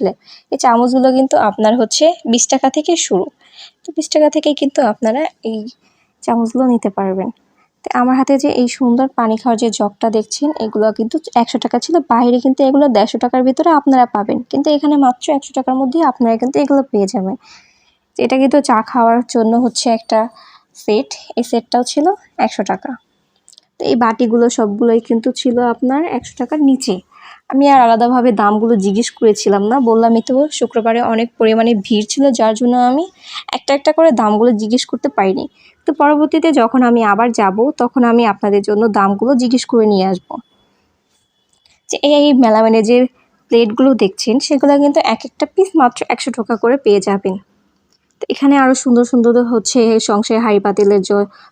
আসলে এই চামচগুলো কিন্তু আপনার হচ্ছে 20 টাকা থেকে শুরু। তো 20 টাকা থেকে কিন্তু আপনারা এই চামচগুলো নিতে পারবেন। তো আমার হাতে যে এই সুন্দর পানি খাওয়ার যে জগটা দেখছেন এগুলো কিন্তু 100 টাকা ছিল, বাইরে কিন্তু এগুলো 150 টাকার ভিতরে আপনারা পাবেন, কিন্তু এখানে মাত্র 100 টাকার মধ্যে আপনারা কিন্তু এগুলো পেয়ে যাবেন। এটা কিন্তু চা খাওয়ার জন্য হচ্ছে একটা সেট, এই সেটটাও ছিল 100 টাকা। তো এই বাটিগুলো সবগুলোই কিন্তু ছিল আপনার 100 টাকার নিচে। আমি আর আলাদাভাবে দামগুলো জিজ্ঞেস করেছিলাম না, বললামই তো শুক্রবারে অনেক পরিমাণে ভিড় ছিল, যার জন্য আমি একটা একটা করে দামগুলো জিজ্ঞেস করতে পারিনি। তো পরবর্তীতে যখন আমি আবার যাব তখন আমি আপনাদের জন্য দামগুলো জিজ্ঞেস করে নিয়ে আসব। যে এই মেলামেনে যে প্লেটগুলো দেখছেন সেগুলো কিন্তু এক একটা পিস মাত্র 100 টাকা করে পেয়ে যাবেন। তো এখানে আরও সুন্দর সুন্দর হচ্ছে সংসারে হাঁড়ি পাতিলের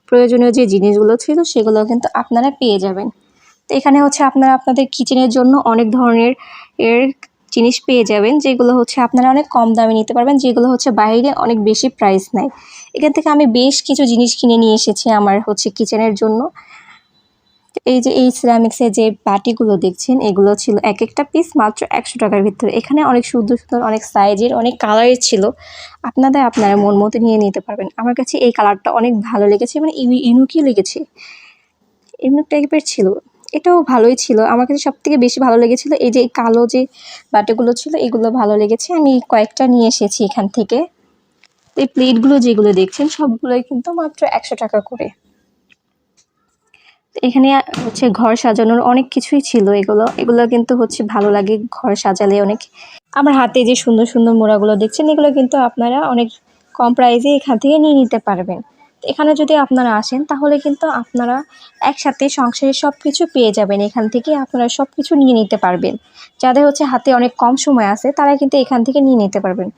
প্রয়োজনীয় যে জিনিসগুলো ছিল সেগুলো কিন্তু আপনারা পেয়ে যাবেন। তো এখানে হচ্ছে আপনারা আপনাদের কিচেনের জন্য অনেক ধরনের জিনিস পেয়ে যাবেন, যেগুলো হচ্ছে আপনারা অনেক কম দামে নিতে পারবেন, যেগুলো হচ্ছে বাইরে অনেক বেশি প্রাইস নেয়। এখান থেকে আমি বেশ কিছু জিনিস কিনে নিয়ে এসেছি আমার হচ্ছে কিচেনের জন্য। এই যে এই সিরামিক্সের যে বাটিগুলো দেখছেন এগুলো ছিল এক একটা পিস মাত্র 100 টাকার ভিতরে। এখানে অনেক সুন্দর সুন্দর অনেক সাইজের অনেক কালারের ছিল, আপনারা মন মতো নিয়ে নিতে পারবেন। আমার কাছে এই কালারটা অনেক ভালো লেগেছে, মানে ইউনিকই লেগেছে, ইউনিক টাইপের ছিল। এটাও ভালোই ছিল, আমার কাছে সবথেকে বেশি ভালো লেগেছিল এই যে এই কালো যে বাটিগুলো ছিল এগুলো ভালো লেগেছে, আমি কয়েকটা নিয়ে এসেছি এখান থেকে। এই প্লেটগুলো যেগুলো দেখছেন সবগুলোই কিন্তু মাত্র 100 টাকা করে। এখানে হচ্ছে ঘর সাজানোর অনেক কিছুই ছিল, এগুলো কিন্তু হচ্ছে ভালো লাগে ঘর সাজালে অনেক। আমার হাতে যে সুন্দর সুন্দর মোড়াগুলো দেখছেন এগুলো কিন্তু আপনারা অনেক কম প্রাইসে এখান থেকে নিয়ে নিতে পারবেন। এখানে যদি আপনারা আসেন তাহলে কিন্তু আপনারা একসাথে সংসারের সব কিছু পেয়ে যাবেন, এখান থেকে আপনারা সব কিছু নিয়ে নিতে পারবেন। যাদের হচ্ছে হাতে অনেক কম সময় আছে তারা কিন্তু এখান থেকে নিয়ে নিতে পারবেন।